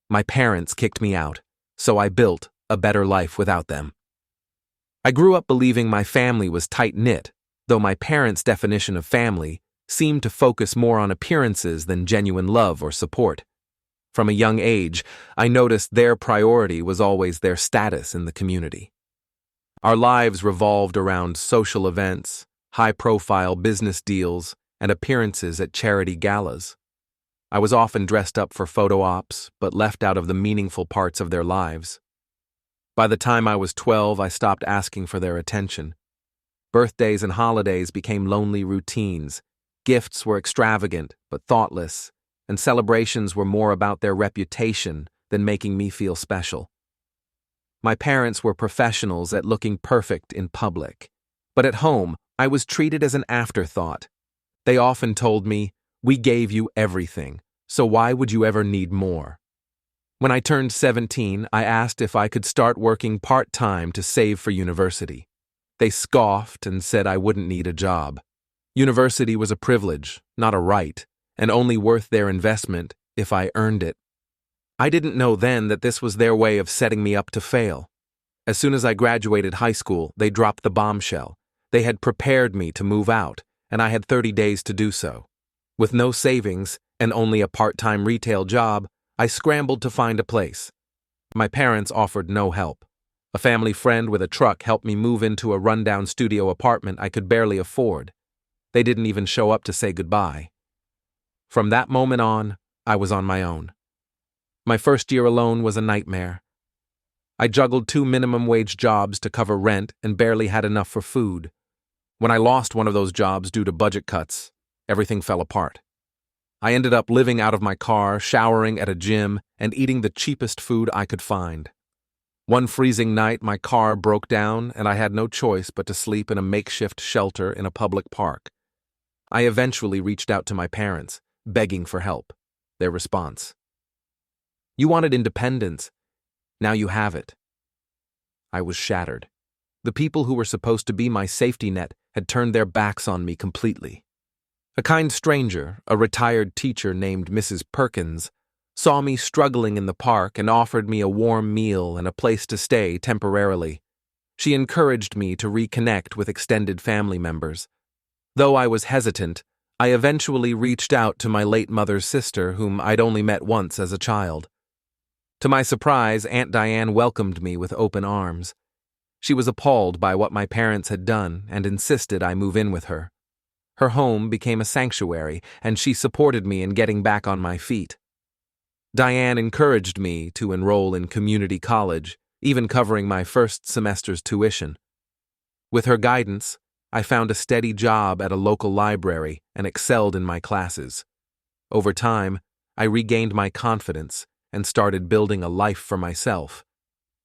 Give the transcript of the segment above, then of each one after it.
My parents kicked me out, so I built a better life without them. I grew up believing my family was tight-knit, though my parents' definition of family seemed to focus more on appearances than genuine love or support. From a young age, I noticed their priority was always their status in the community. Our lives revolved around social events, high-profile business deals, and appearances at charity galas. I was often dressed up for photo ops, but left out of the meaningful parts of their lives. By the time I was 12, I stopped asking for their attention. Birthdays and holidays became lonely routines. Gifts were extravagant but thoughtless, and celebrations were more about their reputation than making me feel special. My parents were professionals at looking perfect in public, but at home, I was treated as an afterthought. They often told me, "We gave you everything, so why would you ever need more?" When I turned 17, I asked if I could start working part-time to save for university. They scoffed and said I wouldn't need a job. University was a privilege, not a right, and only worth their investment if I earned it. I didn't know then that this was their way of setting me up to fail. As soon as I graduated high school, they dropped the bombshell. They had prepared me to move out, and I had 30 days to do so. With no savings and only a part-time retail job, I scrambled to find a place. My parents offered no help. A family friend with a truck helped me move into a rundown studio apartment I could barely afford. They didn't even show up to say goodbye. From that moment on, I was on my own. My first year alone was a nightmare. I juggled 2 minimum wage jobs to cover rent and barely had enough for food. When I lost one of those jobs due to budget cuts, everything fell apart. I ended up living out of my car, showering at a gym, and eating the cheapest food I could find. One freezing night, my car broke down, and I had no choice but to sleep in a makeshift shelter in a public park. I eventually reached out to my parents, begging for help. Their response: "You wanted independence. Now you have it." I was shattered. The people who were supposed to be my safety net had turned their backs on me completely. A kind stranger, a retired teacher named Mrs. Perkins, saw me struggling in the park and offered me a warm meal and a place to stay temporarily. She encouraged me to reconnect with extended family members. Though I was hesitant, I eventually reached out to my late mother's sister, whom I'd only met once as a child. To my surprise, Aunt Diane welcomed me with open arms. She was appalled by what my parents had done and insisted I move in with her. Her home became a sanctuary, and she supported me in getting back on my feet. Diane encouraged me to enroll in community college, even covering my first semester's tuition. With her guidance, I found a steady job at a local library and excelled in my classes. Over time, I regained my confidence and started building a life for myself.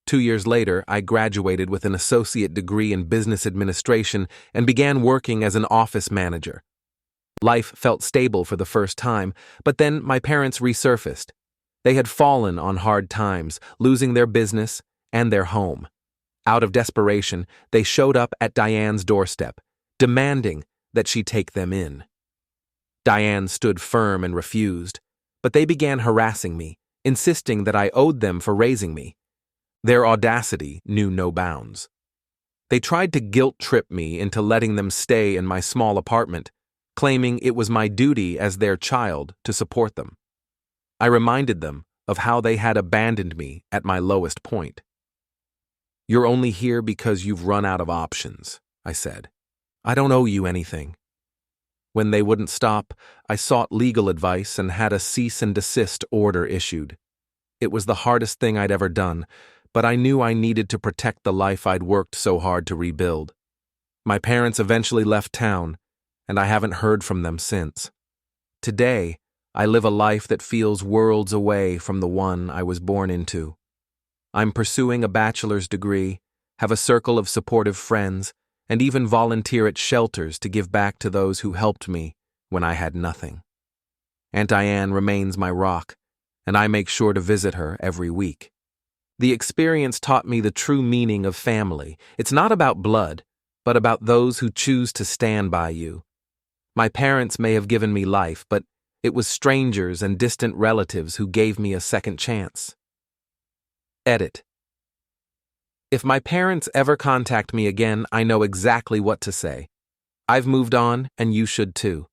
2 years later, I graduated with an associate degree in business administration and began working as an office manager. Life felt stable for the first time, but then my parents resurfaced. They had fallen on hard times, losing their business and their home. Out of desperation, they showed up at Diane's doorstep, demanding that she take them in. Diane stood firm and refused, but they began harassing me, insisting that I owed them for raising me. Their audacity knew no bounds. They tried to guilt-trip me into letting them stay in my small apartment, claiming it was my duty as their child to support them. I reminded them of how they had abandoned me at my lowest point. "You're only here because you've run out of options," I said. "I don't owe you anything." When they wouldn't stop, I sought legal advice and had a cease and desist order issued. It was the hardest thing I'd ever done, but I knew I needed to protect the life I'd worked so hard to rebuild. My parents eventually left town, and I haven't heard from them since. Today, I live a life that feels worlds away from the one I was born into. I'm pursuing a bachelor's degree, have a circle of supportive friends, and even volunteer at shelters to give back to those who helped me when I had nothing. Aunt Diane remains my rock, and I make sure to visit her every week. The experience taught me the true meaning of family. It's not about blood, but about those who choose to stand by you. My parents may have given me life, but It was strangers and distant relatives who gave me a second chance. Edit. If my parents ever contact me again, I know exactly what to say. I've moved on, and you should too.